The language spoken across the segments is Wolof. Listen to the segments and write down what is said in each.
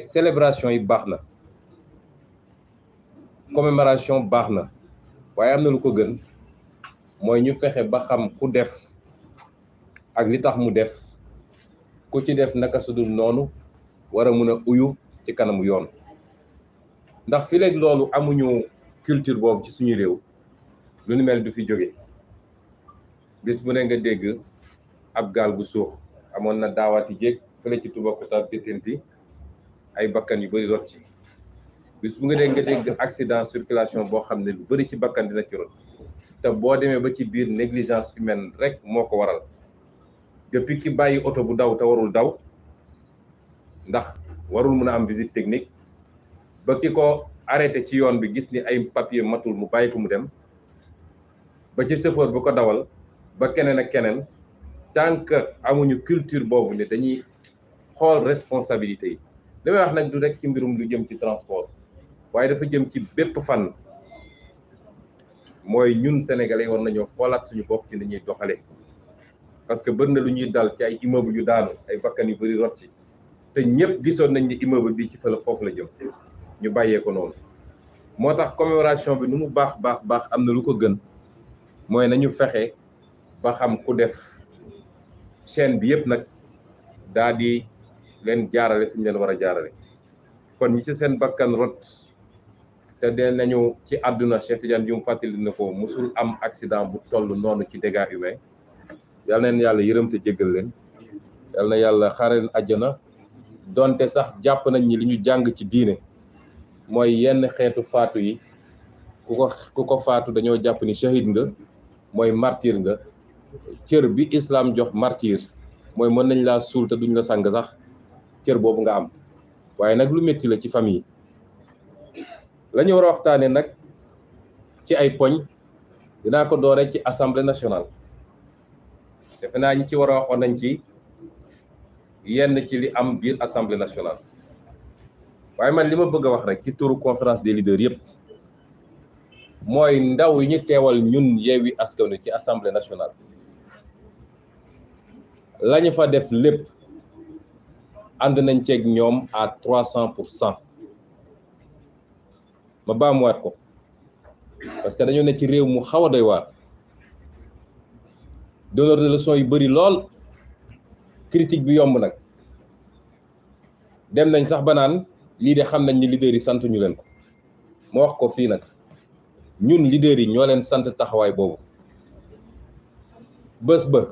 célébration yi baax na commémoration baax na waaye am na lu ko gën mooy ñu fexe ba xam ku def ak li tax mu def ku ci def naka sudul noonu war a mun a uyu ci kanamu yoon ndax fi léegi loolu amuñu culture boobu ci suñu réew lu ni mel du fi jóge bis bu ne nga dégg ab gaal gu suux amoon na daawaati jéeg fële ci Toubacouta Bettenty ay bakkan yu bëri rot ci bis bu nga dégg accident circulation boo xam ne lu bëri ci bakkan dina ci rot te boo demee ba ci biir négligence humaine rek moo ko waral depuis ki bàyyi oto bu daw te warul daw ndax warul mun a am visite technique ba ki ko arrêté ci yoon bi gis ni ay papier matul mu bàyyi ko mu dem ba ci chauffeur bu ko dawal ba keneen ak keneen tant que amuñu culture boobu ne dañuy xool responsabilité yi li may wax nag du rek ci mbirum lu jëm ci transport waaye dafa jëm ci bépp fan mooy ñun sénégalais war nañoo xoolaat suñu bopp ci ni ñuy doxalee parce que bëri na lu ñuy dal ci ay immeuble yu daanu ay bakkan yu bëri rot ci te ñëpp gisoon nañ ni immeuble bi ci fële foofu la jëm ñu bàyyee ko noonu moo tax commémoration bi nu mu baax am na lu ko gën mooy nañu fexe ba xam ku def chaîne bi yëpp nag daa di leen jaarale fi ñu leen war a jaarale kon ñi ci seen bakkan rot te de nañu ci àdduna Cheikh Tidiane Dioum fàttali na ko musul am accident bu toll noonu ci dégâts humains yal na leen yàlla yërëm te jéggal leen yal na yàlla xaare leen àjjana donte sax jàpp nañ ni li ñu jàng ci diine mooy yenn xeetu faatu yi ku ko faatu dañoo jàpp ni shahid nga mooy martyr nga cër bi islam jox martyr mooy mën nañ laa suul te duñ la sang sax cër boobu nga am waaye nag lu métti la ci famille la ñu war a waxtaane nag ci ay poñ dinaa ko doore ci assemblée nationale defe naa ñi ci war a waxoon nañ ci yenn ci li am biir assemblée nationale waaye man li ma bëgg a wax rek ci turu conférence des leaders yëpp mooy ndaw yi ñu teewal ñun Yewwi Askan Wi ci assemblée nationale lañu fa def lépp ànd nañ ceeg ñoom à 300%. ma baamuwaat ko parce que dañoo ne ci réew mu xaw a doy waar donneur de leçon yu bëri lool critique bi yomb nag dem nañ sax ba naan lii de xam nañ ni leader yi sant ñu leen ko ma wax ko fii nag ñun leader yi ñoo leen sant taxawaay boobu bés ba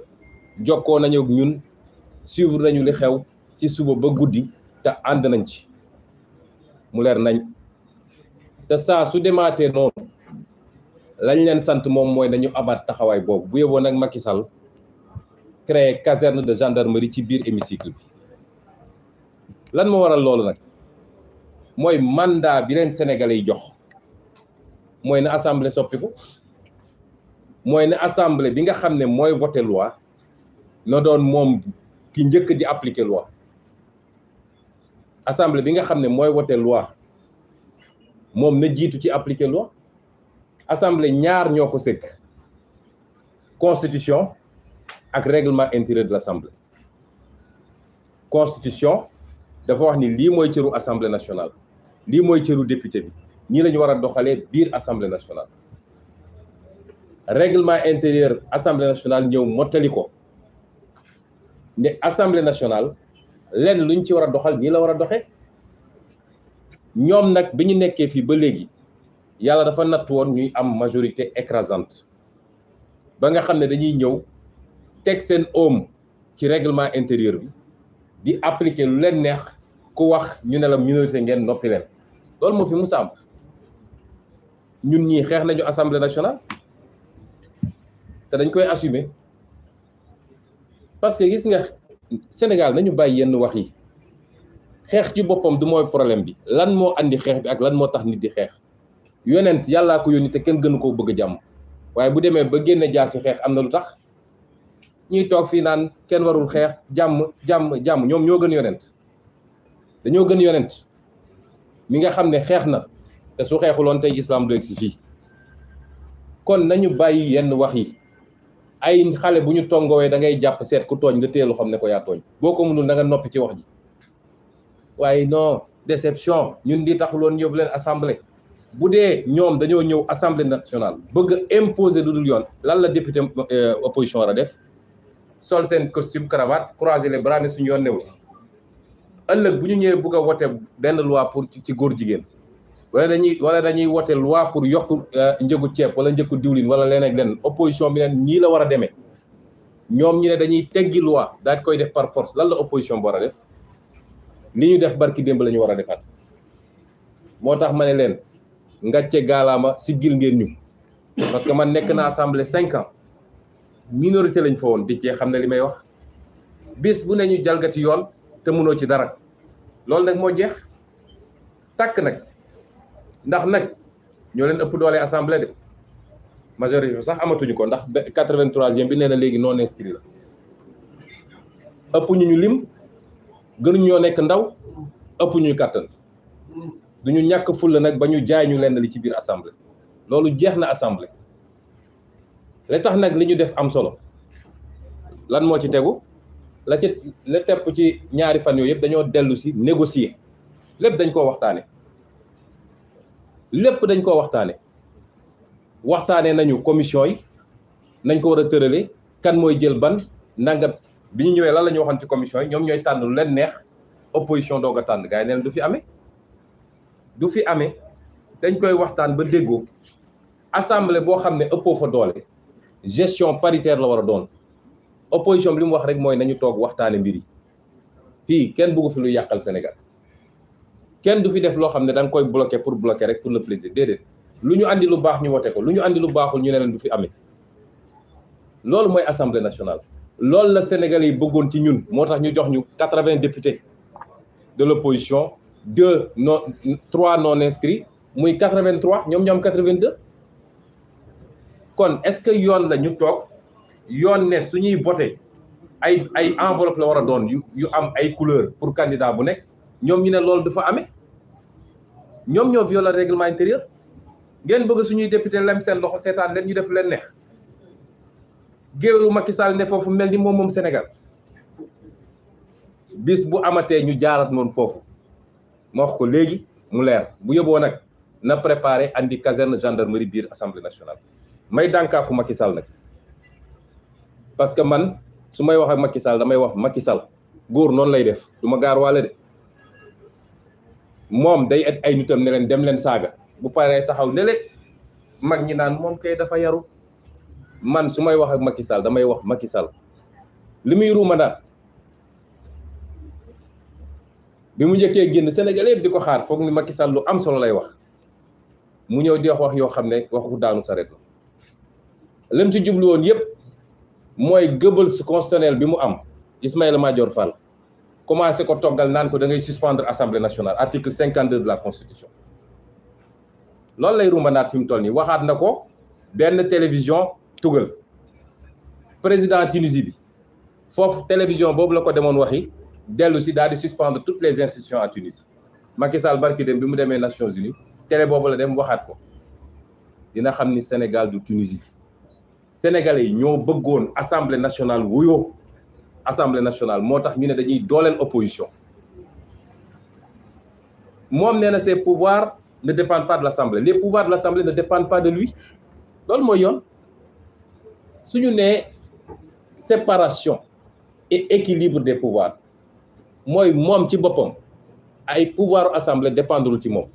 jokkoo nañu ak ñun suivre nañu li xew ci suba ba guddi te ànd nañ ci mu leer nañ te saa su demaatee noonu lañ leen sant moom mooy nañu amaat taxawaay boobu bu yóbboo nag Macky Sall créer caserne de gendarmerie ci biir hémicycle bi lan moo waral loolu nag mooy mandat bi leen sénégalais yi jox mooy na assemblée soppiku mooy ne assemblée bi nga xam ne mooy voter loi na doon moom ki njëkk di appliquer loi assemblée bi nga xam ne mooy voter loi moom na jiitu ci appliquer loi assemblée ñaar ñoo ko sëkk constitution ak règlement intérieur de l'assemblée constitution dafa wax ni lii mooy cëru assemblée nationale lii mooy cëru député bi ñii la ñu war a doxalee biir assemblée nationale règlement intérieur assemblée nationale ñëw mottali ko ne assemblée nationale lenn lu ñu ci war a doxal nii la war a doxe ñoom nag bi ñu nekkee fii ba léegi yàlla dafa natt woon ñuy am majorité écrasante ba nga xam ne dañuy ñëw teg seen oom ci règlement intérieur bi di appliquer lu leen neex ku wax ñu ne la minorité ngeen noppi leen loolu moo fi musa am ñun ñii xeex nañu assemblée nationale te dañ koy assumer parce que gis nga Sénégal nañu bàyyi yenn wax yi xeex ci boppam du mooy problème bi lan moo andi xeex bi ak lan moo tax nit di xeex yonent yàllaa ko yónni te kenn gënu koo bëgg a jàmm waaye bu demee ba génne jaasi xeex am na lu tax ñuy toog fii naan kenn warul xeex jàmm ñoom ñoo gën yonent dañoo gën yonent mi nga xam ne xeex na te su xeexuloon tey islam du egg si fii kon nañu bàyyi yenn wax yi ay xale bu ñu tongoowee da ngay jàpp seet ku tooñ nga téelu xam ne ko yaa tooñ boo ko mënul da nga noppi ci wax ji waaye non déception ñun di taxuloon yóbbu leen assemblée bu dee ñoom dañoo ñëw assemblée nationale bëgg a imposer lu dul yoon lan la député opposition war a def sol seen costume cravate croiser les bras ne suñu yoon newu si ëllëg bu ñu ñëwee bëgg a wote benn loi pour ci góor jigéen wala dañuy wote loi pour yokk njëgu ceeb wala njëgu diwlin wala leen ak leen opposition bi leen ñii la war a demee ñoom ñu ne dañuy teggi loi daal koy def par force lan la opposition bi war a def li ñu def barki démb la ñu war a defaat moo tax ma ne leen ngàcce gaalaama siggil ngeen ñu parce que man nekk na assemblée 5 ans minorité lañ fa woon di cee xam ne li may wax bis bu ne ñu jalgati yoon te mënoo ci dara loolu nag moo jeex tàkk nag ndax nag ñoo leen ëpp doole assemblée de majorité sax amatuñu ko ndax 83e bi nee na léegi non inscrit la ëpp ñu lim gënuñ ñoo nekk ndaw ëpp ñu kàttan duñu ñàkk fulla nag ba ñu jaay ñu lenn li ci biir assemblée loolu jeex na assemblée li tax nag li ñu def am solo lan moo ci tegu la tepp ci ñaari fan yooyu yëpp dañoo dellu si négocier lépp dañ koo waxtaane nañu commission yi nañ ko war a tërale kan mooy jël ban nanga bi ñu ñëwee lan la ñu waxoon ci commission yi ñoom ñooy tànn lu leen neex opposition doog a tànn gars yi neen du fi amee dañ koy waxtaan ba déggoo assemblée boo xam ne ëppoo fa doole gestion paritaire la war a doon opposition bi li mu wax rek mooy nañu toog waxtaane mbir yi fii kenn bëggu fi lu yàqal Sénégal kenn du fi def loo xam ne da nga koy bloquer pour bloquer rek pour le plaisir déedéet lu ñu andi lu baax ñu wote ko lu ñu andi lu baaxul ñu ne leen du fi amee loolu mooy assemblée nationale loolu la Sénégalais yi bëggoon ci ñun moo tax ñu jox ñu 80 députés de l'opposition 3 non inscrits muy 83 ñoom ñu am 82 kon est-ce que yoon la ñu toog yoon ne suñuy voté ay enveloppe la war a doon yu am ay couleur pour candidat bu nekk ñoom ñu ne loolu dafa amee ñoom ñoo violer règlement intérieur ngeen bëgg suñuy député lem seen loxo seetaan leen ñu def leen neex géewlu Macky Sall ne foofu mel ni moom Sénégal bis bu amatee ñu jaarat noonu foofu ma wax ko léegi mu leer bu yóbboo nag na préparer andi caserne gendarmerie biir assemblée nationale may dànkaafu Macky Sall nag parce que man su may wax ak Macky Sall damay wax Macky Sall góor noonu lay def du ma gaar waale de moom day et ay nitam ne leen dem leen saaga bu paree taxaw ne le mag ñi naan moom kay dafa yaru man su may wax ak Macky Sall damay wax Macky Sall li muy ruuma daan bi mu njëkkee génn Sénégal yëpp di ko xaar foog ni Macky Sall lu am solo lay wax mu ñëw di wax yoo xam ne waxu daanu saret la lim ci jublu woon yëpp mooy gëbal constitutionnel bi mu am Ismaïla Madior Fall commencé ko toggal naan ko da ngay suspendre assemblée nationale article 52 de la constitution loolu lay rumbanaat fi mu toll nii waxaat na ko benn télévision tugal président Tunisie bi foofu télévision boobu la ko demoon waxi dellu si daal di suspendre toutes les institutions à Tunisie Macky Sall barki dem bi mu demee Nations Unies télé boobu la dem waxaat ko dina xam ni Sénégal du Tunisie Sénégalais yi ñoo bëggoon assemblée nationale wuyoo assemblée nationale moo tax ñu ne dañuy dooleel opposition moom nee na ses pouvoirs ne dépendent pas de l'assemblée les pouvoirs de l'assemblée ne dépendent pas de lui loolu mooy yoon suñu nee séparation et équilibre des pouvoirs mooy moom ci boppam ay pouvoir assemblée dépendrul ci moom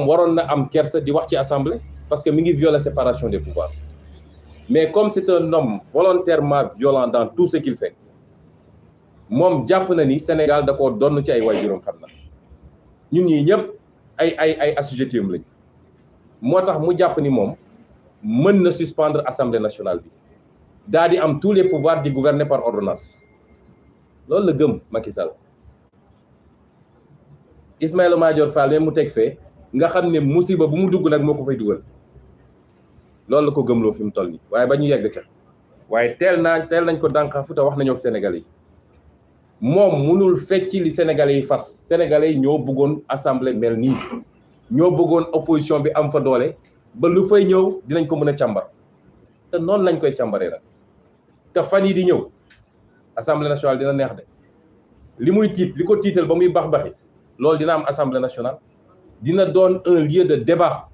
waroon na am kersa di wax ci assemblée parce que mi ngi violer séparation des pouvoirs mais comme c'est un homme volontairement violent dans tout ce qu'il fait moom jàpp na ni Sénégal da koo donn ci ay waajuram xam na ñun ñii ñëpp ay assujettis lañ moo tax mu jàpp ni moom mën na suspendre assemblée nationale bi daa di am tous les pouvoirs di gouverner par ordonnance loolu la gëm Macky Sall Ismaïla Madior Fall même mu teg fee nga xam ne musiba bu mu dugg nag moo ko fay dugal loolu la ko gëmloo fi mu toll nii waaye ba ñu yegg ca waaye teel nañ ko dànqaafu te wax nañoo ak Sénégalais yi moom mënul fecci li Sénégalais yi fas Sénégalais yi ñoo bëggoon assemblée mel nii ñoo bëggoon opposition bi am fa doole ba lu fay ñëw dinañ ko mën a càmbar te noonu lañ koy càmbaree nag te fan yi di ñëw assemblée nationale dina neex de li muy tiit li ko tiital ba muy baxi loolu dina am assemblée nationale dina doon un lieu de débat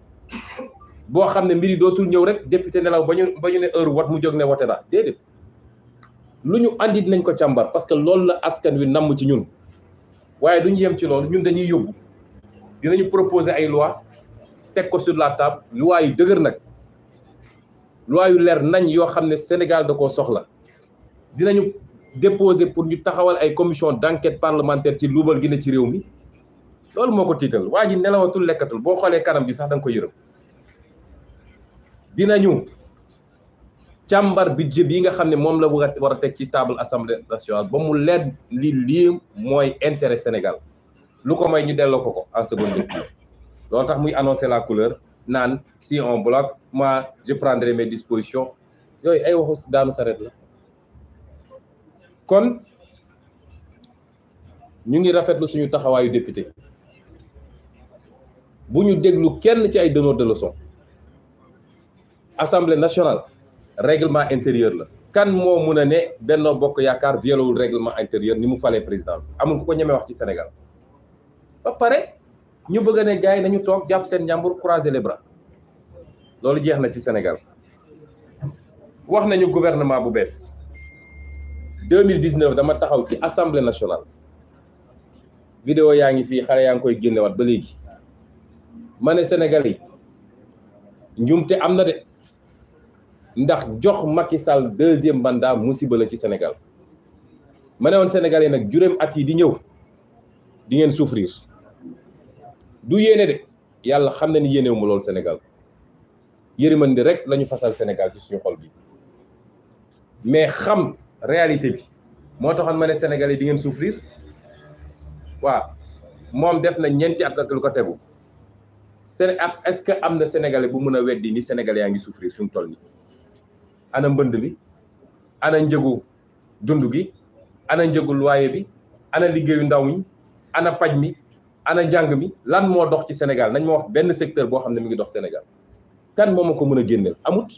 boo xam ne mbir yi dootul ñëw rek député nelaw ba ñu ne heure vote mu jóg ne wote na déedéet lu ñu andi dinañ ko càmbar parce que loolu la askan wi namm ci ñun waaye duñu yem ci loolu ñun dañuy yóbbu dinañu proposer ay loi teg ko sur la table loi yu dëgër nag loi yu leer nañ yoo xam ne Sénégal da koo soxla dinañu déposer pour ñu taxawal ay commission d'enquête parlementaire ci luubal gi ne ci réew mi loolu moo ko tiital waa ji nelawatul lekkatul boo xoolee kanam gi sax da nga ko yërëm dinañu càmbar budget bi nga xam ne moom la war a teg ci table assemblée nationale ba mu leer lii mooy intérêt Sénégal lu ko may ñu delloo ko en seconde lecture loolu tax muy annoncer la couleur naan si on bloque moi je prendrai mes dispositions yooyu ay waxu daanu saret la kon ñu ngi rafetlu suñu taxawaayu député bu ñu déglu kenn ci ay donneurs de leçons assemblée nationale règlement intérieur la kan moo mun a ne Benno Bokk Yaakaar violewul règlement intérieur ni mu falee président amul ku ko ñemee wax ci Sénégal ba pare ñu bëgg a ne gars yi nañu toog jàpp seen njàmbur croiser les bras loolu jeex na ci Sénégal wax nañu gouvernement bu bees 2019 dama taxaw ci assemblée nationale vidéo yaa ngi fii xale yaa ngi koy génnewaat ba léegi ma ne Sénégal yi njumte am na de ndax jox Macky Sall deuxième mandat musiba la ci Sénégal ma ne woon Sénégal yi nag juróom at yi di ñëw di ngeen souffrir du yéene de yàlla xam na ni yéenewu ma loolu Sénégal yërmande rek la ñu fasal Sénégal ci suñu xol bi mais xam réalité bi moo taxoon ma ne Sénégal yi di ngeen souffrir waaw moom def na ñeenti at ak lu ko tegu est-ce que am na Sénégalais bu mën a weddi ni Sénégalais yaa ngi souffrir fi mu toll nii ana mbënd bi ana njëgu dund gi ana njëgu loyer bi ana liggéeyu ndaw ñi ana paj mi ana njàng mi lan moo dox ci Sénégal nañ ma wax benn secteur boo xam ne mi ngi dox Sénégal kan moo ma ko mën a génneel amut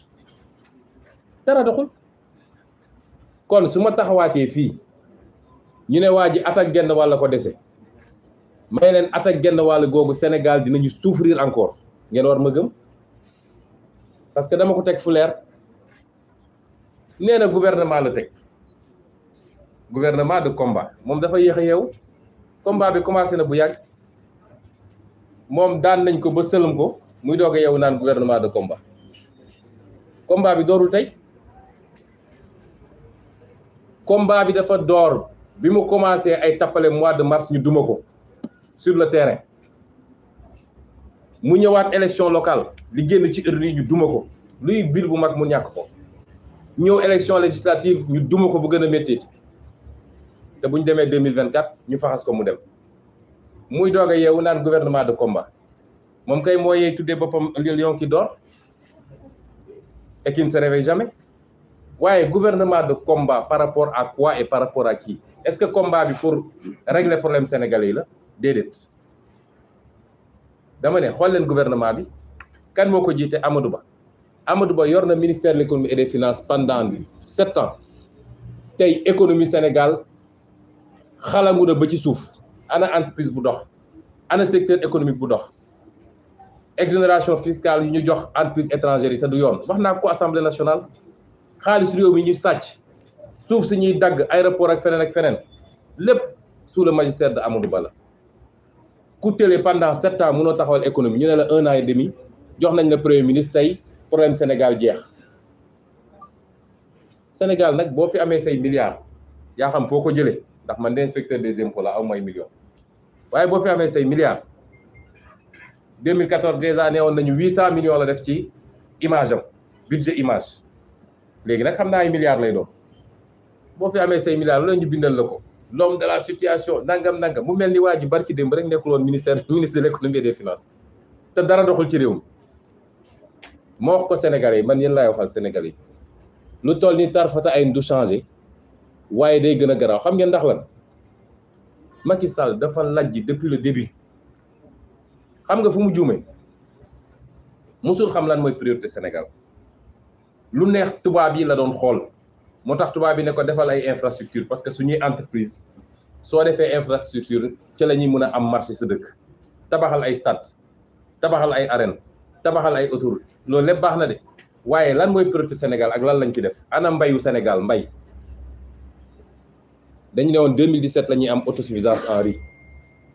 dara doxul kon su ma taxawaatee fii ñu ne waa ji at ak genn wàll ko dese may leen at ak genn wàll googu Sénégal dinañu souffrir encore ngeen war ma gëm parce que dama ko teg fu leer nee na gouvernement la teg gouvernement de combat moom dafa yéex a yeewu combat bi commencé na bu yàgg moom daan nañ ko ba sëlëm ko muy doog a yeewu naan gouvernement de combat bi doorul tey combat bi dafa door bi mu commencé ay tappale mois de mars ñu duma ko sur le terrain mu ñëwaat élection locale li génn ci urne yi ñu duma ko luy ville bu mag mu ñàkk ko ñëw élection législative ñu duma ko bu gën a métti te bu ñu demee 2024 ñu faxas ko mu dem muy doog a yeewu naan gouvernement de combat moom kay moo yee tuddee boppam le lion qui dort et qui ne se réveille jamais waaye gouvernement de combat par rapport à quoi et par rapport à qui est-ce que combat bi pour régler problème sénégalais yi la déedéet dama ne xool leen gouvernement bi kan moo ko jiite Amadou Ba yor na ministère de l'économie et des finances pendant 7 ans tey économie Sénégal xalangu na ba ci suuf ana entreprise bu dox ana secteur économique bu dox exonération fiscale yu ñu jox entreprise étrangère yi te du yoon wax naa ko assemblée nationale xaalis réew mi ñu sàcc suuf si ñuy dagg aéroport ak feneen lépp sous le magistère de Amadou Ba la ku télé pendant 7 ans mënoo taxawal économie ñu ne la 1 an et demi jox nañ la premier ministre tey problème Sénégal jeex Sénégal nag boo fi amee say milliards yaa xam foo ko jëlee ndax man de inspecteur des impôts la aw may millions waaye boo fi amee say milliards 2014 déjà nee woon nañu 800 millions la def ci image am budget image léegi nag xam naa ay milliards lay doon boo fi amee say milliards lu ñu bindal la ko l'homme de la situation nangam mu mel ni waa ji barki démb rek nekkul woon ministre de l'économie et des finances te dara doxul ci réew mi moo wax ko Sénégalais yi man yéen laay waxal Sénégalais yi lu toll ni tarfata ay du changé waaye day gën a garaaw xam ngeen ndax lan Macky Sall dafa lajji depuis le début xam nga fu mu juumee musul xam lan mooy priorité Sénégal lu neex tubaab yi la doon xool moo tax tubaab yi ne ko defal ay infrastructure parce que suñuy entreprise soo defee infrastructure ci la ñuy mën a am marché sa dëkk tabaxal ay stade tabaxal ay arène tabaxal ay autoroute loolu lépp baax na de waaye lan mooy priorité Sénégal ak lan lañ ci def ana mbayu Sénégal mbay dañu ne woon 2017 la ñuy am autosuffisance en riz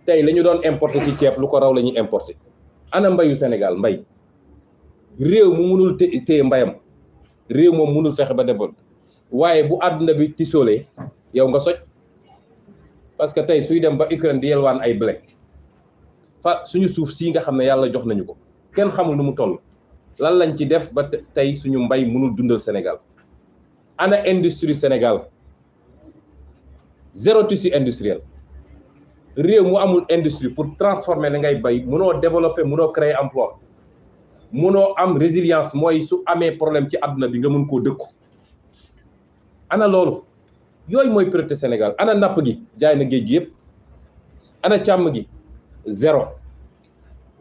tey la ñu doon importer ci ceeb lu ko raw la ñuy importer ana mbayu Sénégal mbay réew mu mënul téye mbayam réew moom mënul fexe ba développé waaye bu àdduna bi tisoolee yow nga soj parce que tey suy dem ba Ukraine di yelwaan ay blé fa suñu suuf sii nga xam ne yàlla jox nañu ko kenn xamul nu mu toll lan lañ ci def ba tey suñu mbay mënul dundal Sénégal ana industrie Sénégal zéro tissu industriel réew mu amul industrie pour transformer li ngay bay mënoo développer mënoo créer emploi mënoo am résilience mooy su amee problème ci àdduna bi nga mën koo dëkku ana loolu yooyu mooy priorité Sénégal ana napp gi jaay na géej gi yëpp ana càmm gi zéro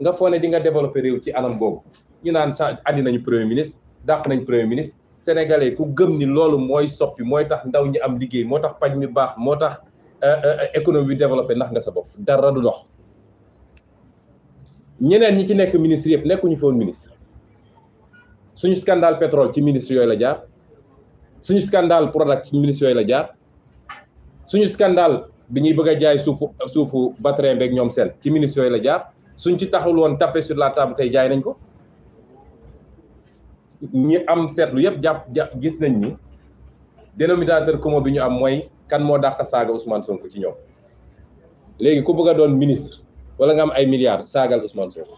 nga foog ne di nga développer réew ci anam boobu ñu naan sa andi nañu premier ministre dàq nañ premier ministre sénégalais ku gëm ni loolu mooy soppi mooy tax ndaw ñi am liggéey moo tax paj mi baax moo tax économie bi développé ndax nga sa bopp dara du dox ñeneen ñi ci nekk ministre yëpp nekkuñu foon ministre suñu scandale pétrole ci ministre yooyu la jaar suñu scandale Prodac ci ministre yooyu la jaar suñu scandale bi ñuy bëgg a jaay suufu Batrin beeg ñoom seen ci ministre yooyu la jaar suñ ci taxul woon tapé sur la table tey jaay nañ ko ñi am seetlu yëpp gis nañ ni dénominateur commun bi ñu am mooy kan moo dàq saaga Ousmane Sonko ci ñoom léegi ku bëgg a doon ministre wala nga am ay milliards saagal Ousmane Sonko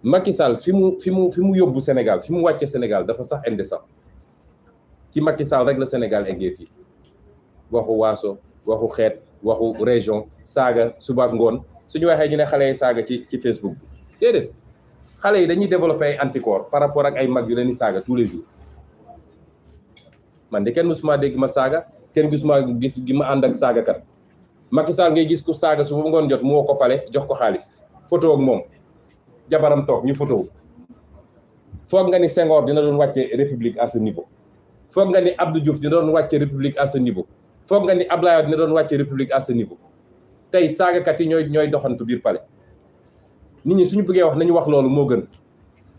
Macky Sall fi mu yóbbu Sénégal fi mu wàcce Sénégal dafa sax indécent ci Macky Sall rek la Sénégal eggee fii waxu waaso waxu xeet waxu région saaga suba ak ngoon suñu waxee ñu ne xale yi saaga ci Facebook bi déedéet xale yi dañuy développer ay anticorps par rapport ak ay mag yu leen di saaga tous les jours man de kenn musuma dégg ma saaga kenn gisuma gis gi ma ànd ak saagakat Macky Sall ngay gis ku saaga su ba ngoon jot mu woo ko pale jox ko xaalis photo ak moom jabaram toog ñu photo foog nga ni Senghor dina doon wàcce république à ce niveau foog nga ni Abdou Diouf dina doon wàcce république à ce niveau foog nga ni Abdoulaye dina doon wàcce république à ce niveau tey saagakat yi ñooy doxantu biir pale nit ñi suñu bëggee wax nañu wax loolu moo gën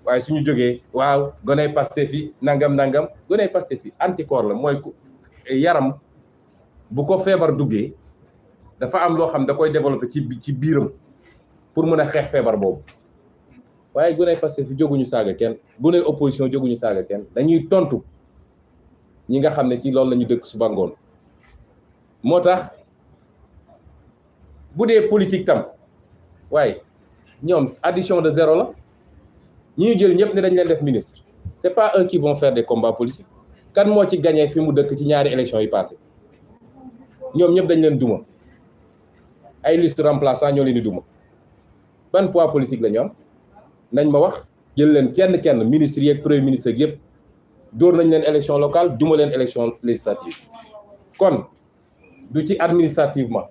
waaye suñu jógee waaw goney Pastef fi nangam goney Pastef fi anticorps la mooy yaram bu ko feebar duggee dafa am loo xam da koy développer ci biiram pour mën a xeex feebar boobu waaye goney Pastef fi jóguñu saaga kenn goney opposition jóguñu saaga kenn dañuy tontu ñi nga xam ne ci loolu la ñu dëkk suba ngoon moo tax bu dee politique tam waaye ñoom addition de zéro la ñi ñu jël ñëpp ne dañ leen def ministre c'est pas eux qui vont faire des combats politiques kan moo ci gagné fi mu dëkk ci ñaari élections yi passé ñoom ñëpp dañ leen duma ay liste remplaçant ñoo leen di duma ban poids politique la ñu am nañ ma wax jël leen kenn ministre yi ak premier ministre ak yëpp dóor nañ leen élection locale duma leen élection législative kon du ci administrativement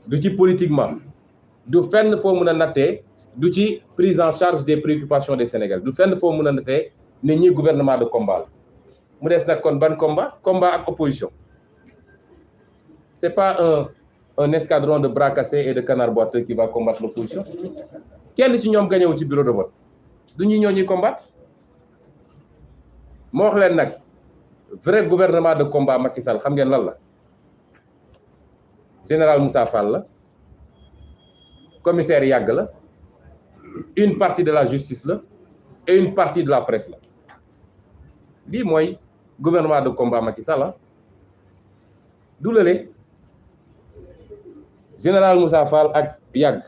du ci politiquement du fenn foo mën a nattee du ci prise en charge des préoccupations des Sénégalais du fenn foo mën a nattee ne ñi gouvernement de combat la mu des nag kon ban combat ak opposition c'est pas un escadron de bras cassés et de canards boiteux qui va combattre l'opposition kenn ci ñoom gañewu ci bureau de vote du ñoo ñuy combattre moo wax leen nag vrai gouvernement de combat Macky Sall xam ngeen lan la général Moussa Fall la commissaire Yàgg la une partie de la justice la et une partie de la presse la lii mooy gouvernement de combat Macky Sall du lële général Moussa Fall ak Yàgg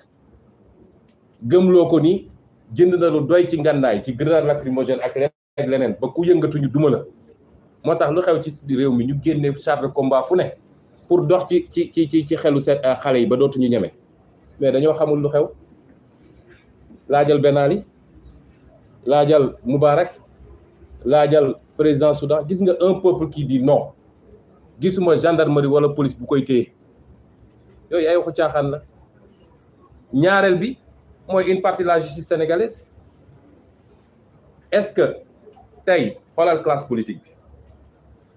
gëmloo ko ni jënd na lu doy ci ngànnaay ci grenade lacrymogène ak leneen ba ku yëngatuñu duma la moo tax lu xew ci réew mi ñu génne char de combat fu ne pour dox ci xelu set xale yi ba dootuñu ñeme mais dañoo xamul lu xew laajal Ben Ali laajal Moubarak laajal président Soudan gis nga un peuple qui dit non gisuma gendarmerie wala police bu koy téye yooyu ay waxu caaxaan la ñaareel bi mooy une partie de la justice sénégalaise est-ce que tey xoolal classe politique bi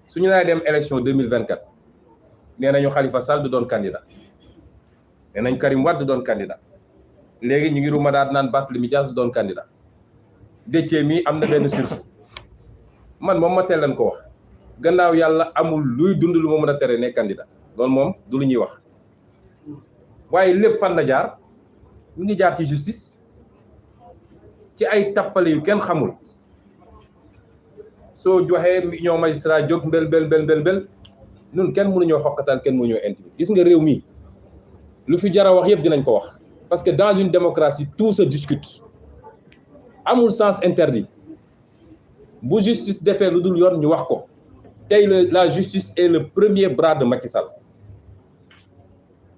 suñu lay dem élection 2024 nee nañu Khalifa Sall du doon candidat nee nañ Karim Wade du doon candidat léegi ñu ngi rumadaat naan Barthélémy Dias du doon candidat Déthié mi am na benn sursis man moom ma teel leen ko wax gannaaw yàlla amul luy dund lu ma mën a tere ne candidat loolu moom du lu ñuy wax waaye lépp fan la jaar mu ngi jaar ci justice ci ay tappale yu kenn xamul soo joxee union magistrat jóg mbel ñun kenn mënuñoo xokkatal kenn mënuñoo intimider gis nga réew mi lu fi jar a wax yëpp dinañ ko wax parce que dans une démocratie tout se discute amul sens interdit bu justice defee lu dul yoon ñu wax ko tey la justice est le premier bras de Macky Sall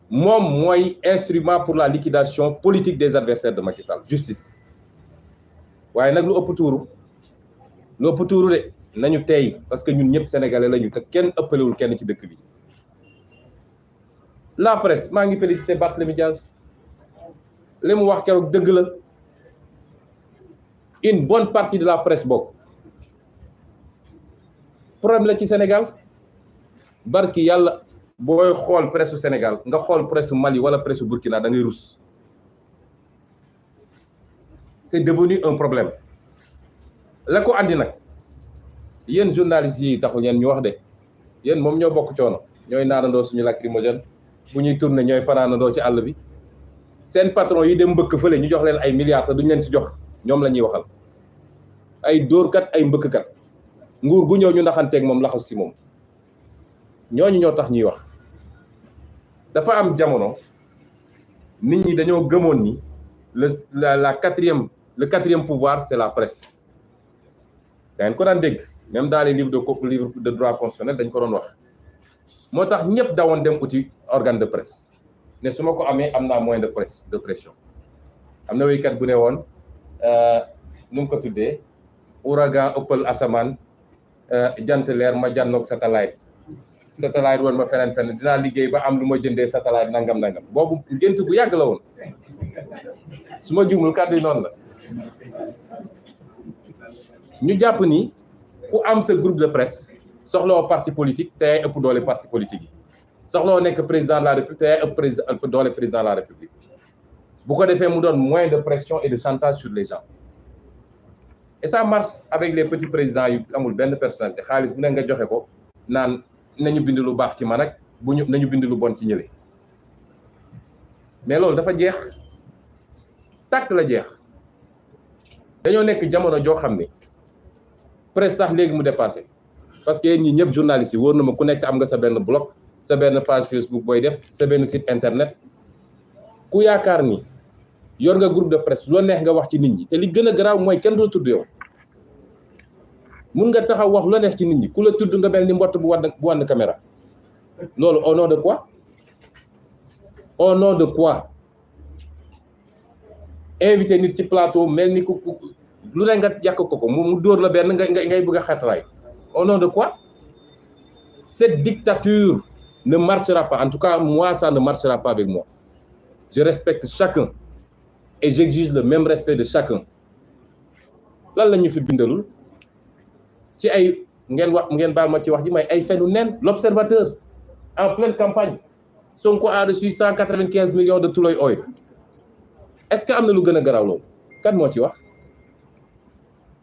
moom mooy instrument pour la liquidation politique des adversaires de Macky Sall justice waaye nag lu ëpp tuuru de nañu tey parce que ñun ñëpp sénégalais lañu te kenn ëppalewul kenn ci dëkk bi la presse maa ngi félicité Barthélémy Dias li mu wax keroog dëgg la une bonne partie de la presse bokk problème la ci Sénégal barki yàlla booy xool presse Sénégal nga xool presse Mali wala presse Burkina da ngay rus c'est devenu un problème la ko andi nag yéen journalistes yi taxul yéen ñu wax de yéen moom ñoo bokk coono ñooy naanandoo suñu lacrymogène bu ñuy tourné ñooy fanaanandoo ci àll bi seen patron yi dem mbëkk fële ñu jox leen ay milliards te duñ leen ci jox ñoom la ñuy waxal ay dóorkat ay mbëkkkat nguur gu ñëw ñu ndaxanteeg moom laxas si moom ñooñu ñoo tax ñuy wax dafa am jamono nit ñi dañoo gëmoon ni le quatrième pouvoir c'est la presse dañ ko daan dégg même dans les livres de droit constitutionnel dañ ko doon wax moo tax ñëpp dawoon dem uti organe de presse ne su ma ko amee am naa moyen de pression am na waykat bu ne woon nu mu ko tuddee ouragan ëppal asamaan jant leer ma jànnoog satellite woon ma feneen dinaa liggéey ba am lu ma jëndee satellite nangam boobu gént gu yàgg la woon su ma juumul kàddu yi noonu la ñu jàpp ni ku am sa groupe de presse soxlawoo parti politique te yaay ëpp doole parti politique yi soxlawoo nekk président de la république te yaay ëpp doole président de la république bu ko defee mu doon moyen de pression et de chantage sur les gens et ça marche avec les petits présidents yu amul benn personnalité xaalis bu ne nga joxe ko naan nañu bind lu baax ci man ak nañu bind lu bon ci ñële mais loolu dafa jeex tàkk la jeex dañoo nekk jamono joo xam ne presse sax léegi mu dépassé parce que yéen ñi ñëpp journalistes yi wóor na ma ku nekk am nga sa benn blog sa benn page Facebook booy def sa benn site internet ku yaakaar ni yor nga groupe de presse loo neex nga wax ci nit ñi te li gën a garaaw mooy kenn du la tudd yow mun nga taxaw wax loo neex ci nit ñi ku la tudd nga mel ni mbott bu wan caméra loolu au nom de quoi au nom de quoi invité nit ci plateau mel ni ku lu ne nga yàq ko mu dóor la benn ngay bëgg a xeetaraay au nom de quoi cette dictature ne marchera pas en tout cas moi ça ne marchera pas avec moi je respecte chacun et j'exige le même respect de chacun lan la ñu fi bindalul ci ay ngeen baal ma ci wax ji may ay fenu nen l'observateur en pleine campagne Sonko a reçu 195 millions de Tullow Oil est-ce que am na lu gën a garaaw loolu kan moo ci wax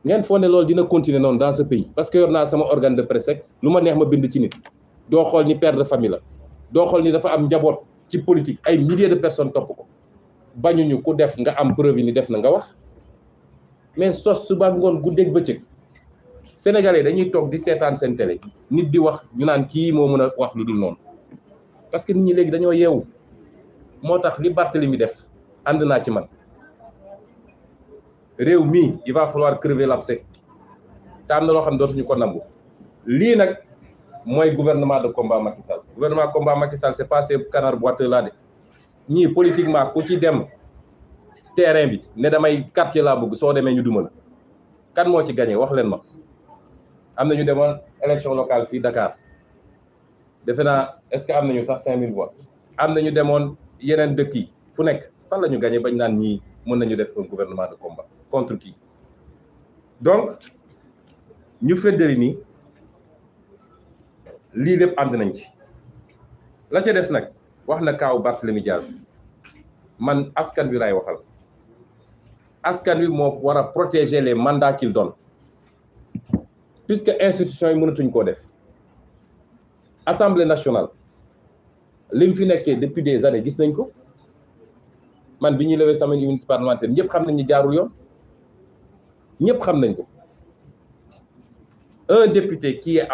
ngeen foog ne loolu dina continuer noonu dans ce pays parce que yor naa sama organe de presse rek lu ma neex ma bind ci nit doo xool ni père de famille la doo xool ni dafa am njaboot ci politique ay milliers de personnes topp ko bañuñu ku def nga am preuve ni def na nga wax mais sos suba ngoon guddeeg bëccëg sénégalais dañuy toog di seetaan seen télé nit di wax ñu naan kii moo mën a wax lu dul noonu parce que nit ñi léegi dañoo yeewu moo tax li Barthélémy def ànd naa ci man réew mi il va falloir crever l'abcès te am na loo xam ne dootuñu ko nangu lii nag mooy gouvernement de combat Macky Sall gouvernement combat Macky Sall c'est pas ces canards boiteux là de ñii politiquement ku ci dem terrain bi ne damay quartier laa bëgg soo demee ñu duma la kan moo ci gagné wax leen ma am na ñu demoon élection locale fii Dakar defe naa est-ce que am nañu sax 5000 voix am na ñu demoon yeneen dëkk yi fu nekk fan la ñu gagné bañ naan ñii mën nañu def un gouvernement de combat contre qui donc ñu feddali ni lii lépp ànd nañ ci la ca des nag wax na kaaw Barthélémy Dias man askan wi laay waxal askan wi moo war a protéger les mandats qu'il donne puisque institution yi mënatuñ koo def Assemblée nationale li mu fi nekkee depuis des années gis nañ ko man bi ñuy lever sama immunité parlementaire ñëpp xam nañ ni jaarul yoon ñëpp xam nañ ko un député qui est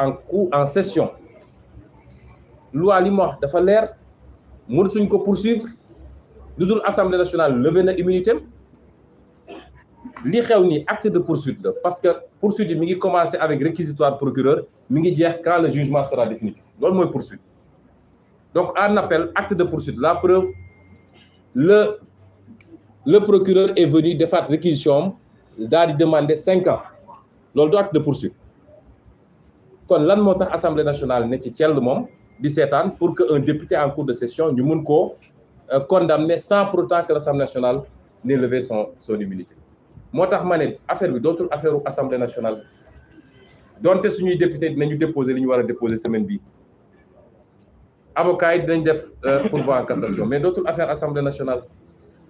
en session loi li mu wax dafa leer mënatuñ ko poursuivre lu dul Assemblée nationale lever na immunité li xew ni acte de poursuite la parce que poursuite yi mi ngi commencer avec réquisitoire procureur mi ngi jeex quand le jugement sera définitif loolu mooy poursuite donc en appel acte de poursuite la preuve le procureur est venu defaat réquisition daal di demander 5 ans loolu du acte de poursuite kon lan moo tax Assemblée nationale ne ci cell moom di seetaan pour que un député en cours de session ñu mun koo condamner sans pour autant que l'Assemblée nationale n'ait levé son immunité moo tax ma ne affaire bi dootul affaire u Assemblée nationale donte suñuy député dinañu déposer li ñu war a déposer semaine bii avocat yi dinañ def pourvoi en cassation mais dootul affaire Assemblée nationale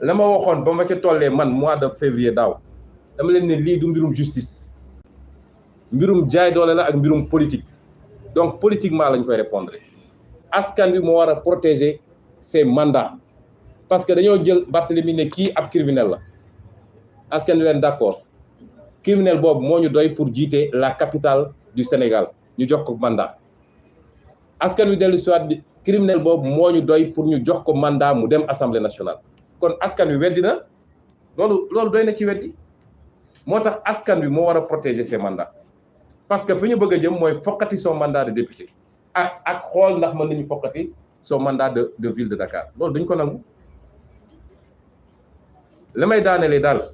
la ma waxoon ba ma ca tollee man mois de février daaw dama leen ne lii du mbirum justice mbirum jaay doole la ak mbirum politique donc politiquement lañ koy répondre askan bi moo war a protéger ses mandats parce que dañoo jël Barthélémy ne kii ab criminel la askan wi leen d'accord criminel boobu moo ñu doy pour jiite la capitale du Sénégal ñu jox ko mandat askan wi dellu soit criminel boobu moo ñu doy pour ñu jox ko mandat mu dem Assemblée nationale kon askan wi weddi na loolu doy na ci weddi moo tax askan wi moo war a protéger ses mandats parce que fi ñu bëgg a jëm mooy fokkati son mandat de député ak xool ndax mën nañu fokkati son mandat de ville de Dakar loolu duñ ko nangu li may daanelee daal